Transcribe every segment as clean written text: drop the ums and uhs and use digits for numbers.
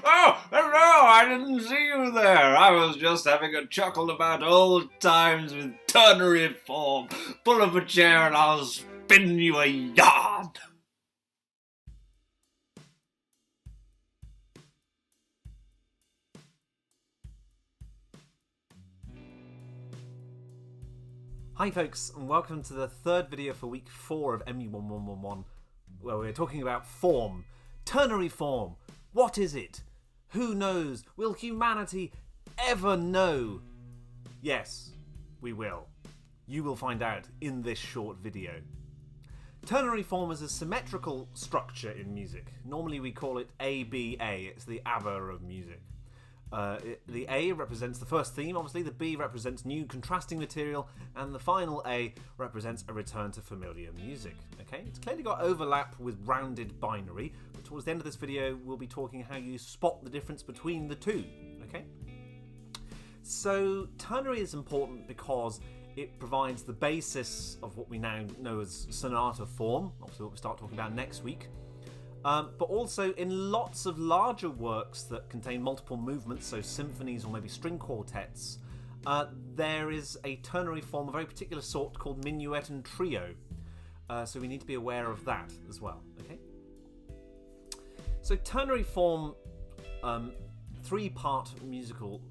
Oh, hello, I didn't see you there. I was just having a chuckle about old times with Ternary Form. Pull up a chair and I'll spin you a yarn. Hi folks, and welcome to the third video for week 4 of MU1111, where we're talking about form. Ternary form. What is it? Who knows? Will humanity ever know? Yes, we will. You will find out in this short video. Ternary form is a symmetrical structure in music. Normally we call it ABA. It's the ABBA of music. The A represents the first theme, obviously, the B represents new contrasting material, and the final A represents a return to familiar music. Okay, it's clearly got overlap with rounded binary, but towards the end of this video we'll be talking how you spot the difference between the two. Okay, so ternary is important because it provides the basis of what we now know as sonata form, obviously what we'll start talking about next week. But also in lots of larger works that contain multiple movements, so symphonies or maybe string quartets, there is a ternary form, a very particular sort called minuet and trio. So we need to be aware of that as well. Okay. So ternary form, three-part musical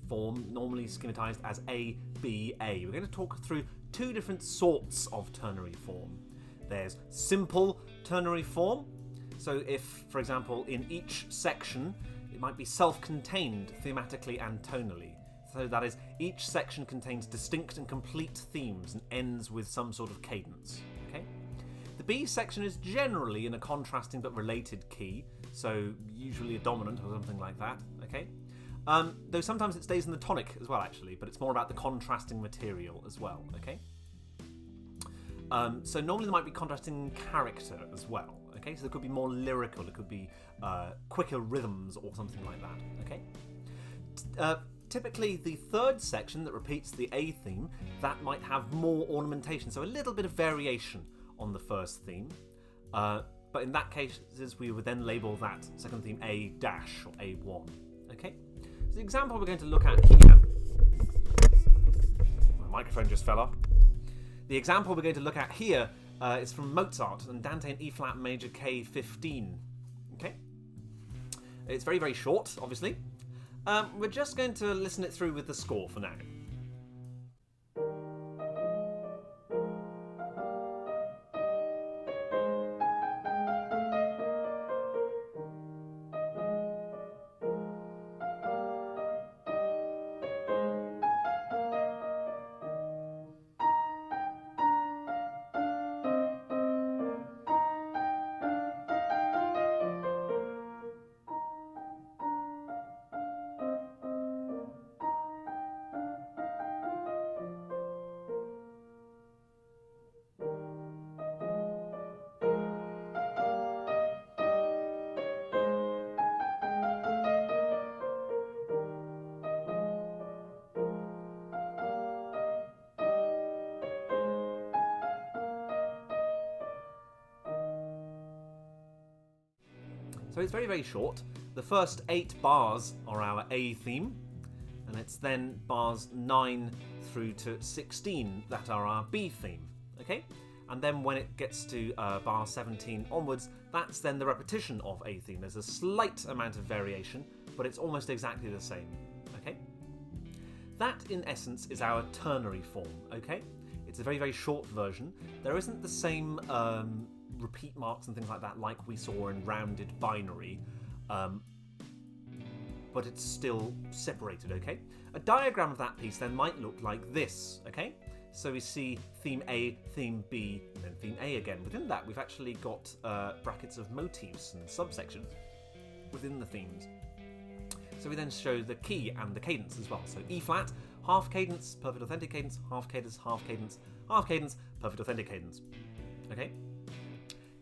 form, normally schematized as ABA. We're going to talk through two different sorts of ternary form. There's simple ternary form. So if, for example, in each section, it might be self-contained thematically and tonally. So that is, each section contains distinct and complete themes and ends with some sort of cadence. Okay. The B section is generally in a contrasting but related key, so usually a dominant or something like that. Okay. Though sometimes it stays in the tonic as well, actually, but it's more about the contrasting material as well. Okay. So normally there might be contrasting character as well. Okay, so there could be more lyrical, it could be quicker rhythms or something like that. Okay. Typically, the third section that repeats the A theme, that might have more ornamentation, so a little bit of variation on the first theme. But in that case, we would then label that second theme A dash or A1. Okay. So the example we're going to look at here. My microphone just fell off. The example we're going to look at here is from Mozart and Dante in E flat major K15. Okay, it's very, very short, obviously. We're just going to listen it through with the score for now. So it's very, very short. The first 8 bars are our A theme, and it's then bars 9 through to 16 that are our B theme. Okay? And then when it gets to bar 17 onwards, that's then the repetition of A theme. There's a slight amount of variation, but it's almost exactly the same. Okay? That, in essence, is our ternary form. Okay? It's a very, very short version. There isn't the same repeat marks and things like that like we saw in rounded binary, but it's still separated. Okay, a diagram of that piece then might look like this. Okay, so we see theme A, theme B, and then theme A again. Within that we've actually got brackets of motifs and subsections within the themes. So we then show the key and the cadence as well. So E flat, half cadence, perfect authentic cadence, half cadence, half cadence, half cadence, perfect authentic cadence. Okay.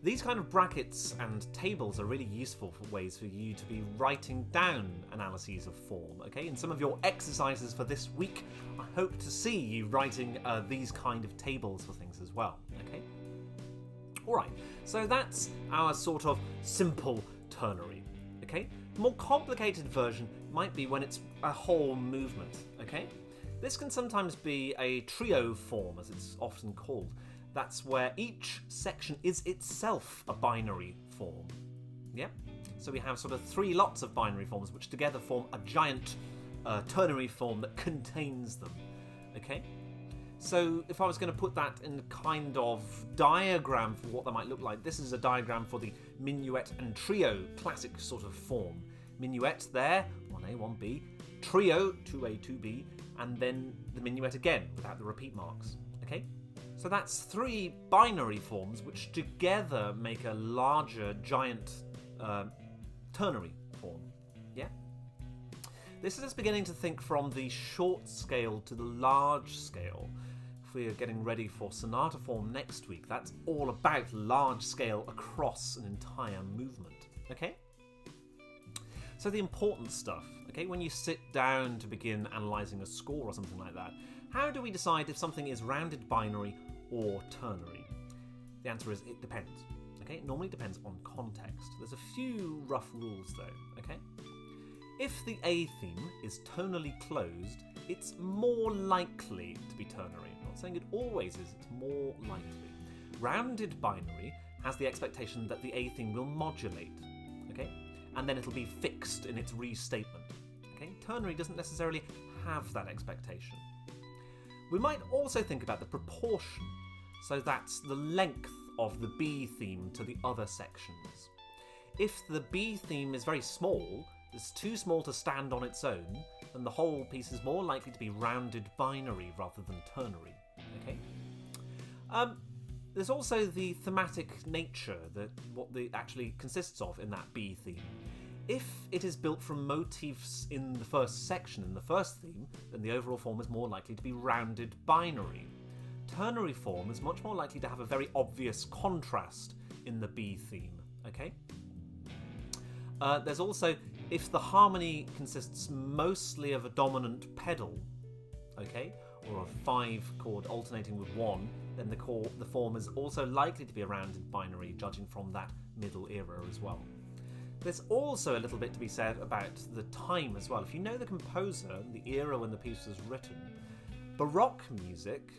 These kind of brackets and tables are really useful for ways for you to be writing down analyses of form. Okay, in some of your exercises for this week, I hope to see you writing these kind of tables for things as well. Okay. All right. So that's our sort of simple ternary. Okay? The more complicated version might be when it's a whole movement. Okay? This can sometimes be a trio form, as it's often called. That's where each section is itself a binary form. Yeah? So we have sort of 3 lots of binary forms which together form a giant ternary form that contains them. Okay? So if I was going to put that in a kind of diagram for what that might look like, this is a diagram for the minuet and trio classic sort of form. Minuet there, 1A, 1B, trio, 2A, 2B, and then the minuet again without the repeat marks. Okay? So that's 3 binary forms which together make a larger giant ternary form. Yeah? This is us beginning to think from the short scale to the large scale. If we're getting ready for sonata form next week, that's all about large scale across an entire movement. Okay? So the important stuff, okay, when you sit down to begin analysing a score or something like that, how do we decide if something is rounded binary or ternary? The answer is it depends. Okay? It normally depends on context. There's a few rough rules though, okay? If the A theme is tonally closed, it's more likely to be ternary. I'm not saying it always is, it's more likely. Rounded binary has the expectation that the A theme will modulate, okay? And then it'll be fixed in its restatement. Okay? Ternary doesn't necessarily have that expectation. We might also think about the proportion, so that's the length of the B theme to the other sections. If the B theme is very small, it's too small to stand on its own, then the whole piece is more likely to be rounded binary rather than ternary. Okay? There's also the thematic nature, what it actually consists of in that B theme. If it is built from motifs in the first section, in the first theme, then the overall form is more likely to be rounded binary. Ternary form is much more likely to have a very obvious contrast in the B theme. Okay? There's also, if the harmony consists mostly of a dominant pedal, okay, or a 5 chord alternating with 1, then the form is also likely to be a rounded binary, judging from that middle era as well. There's also a little bit to be said about the time as well. If you know the composer, the era when the piece was written, Baroque music,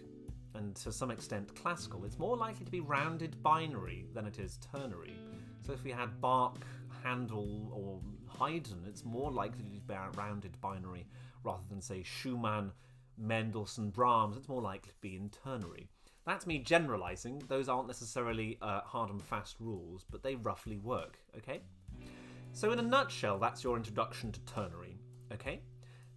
and to some extent classical, it's more likely to be rounded binary than it is ternary. So if we had Bach, Handel, or Haydn, it's more likely to be rounded binary rather than, say, Schumann, Mendelssohn, Brahms. It's more likely to be in ternary. That's me generalising. Those aren't necessarily hard and fast rules, but they roughly work, okay? So in a nutshell, that's your introduction to ternary, okay?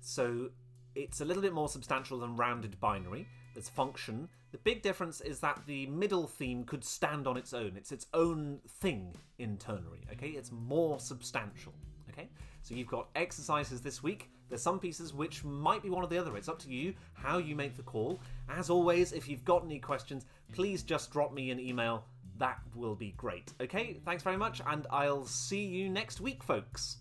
So it's a little bit more substantial than rounded binary. There's function. The big difference is that the middle theme could stand on its own. It's its own thing in ternary, okay? It's more substantial, okay? So you've got exercises this week. There's some pieces which might be one or the other. It's up to you how you make the call. As always, if you've got any questions, please just drop me an email. That will be great. Okay, thanks very much, and I'll see you next week, folks.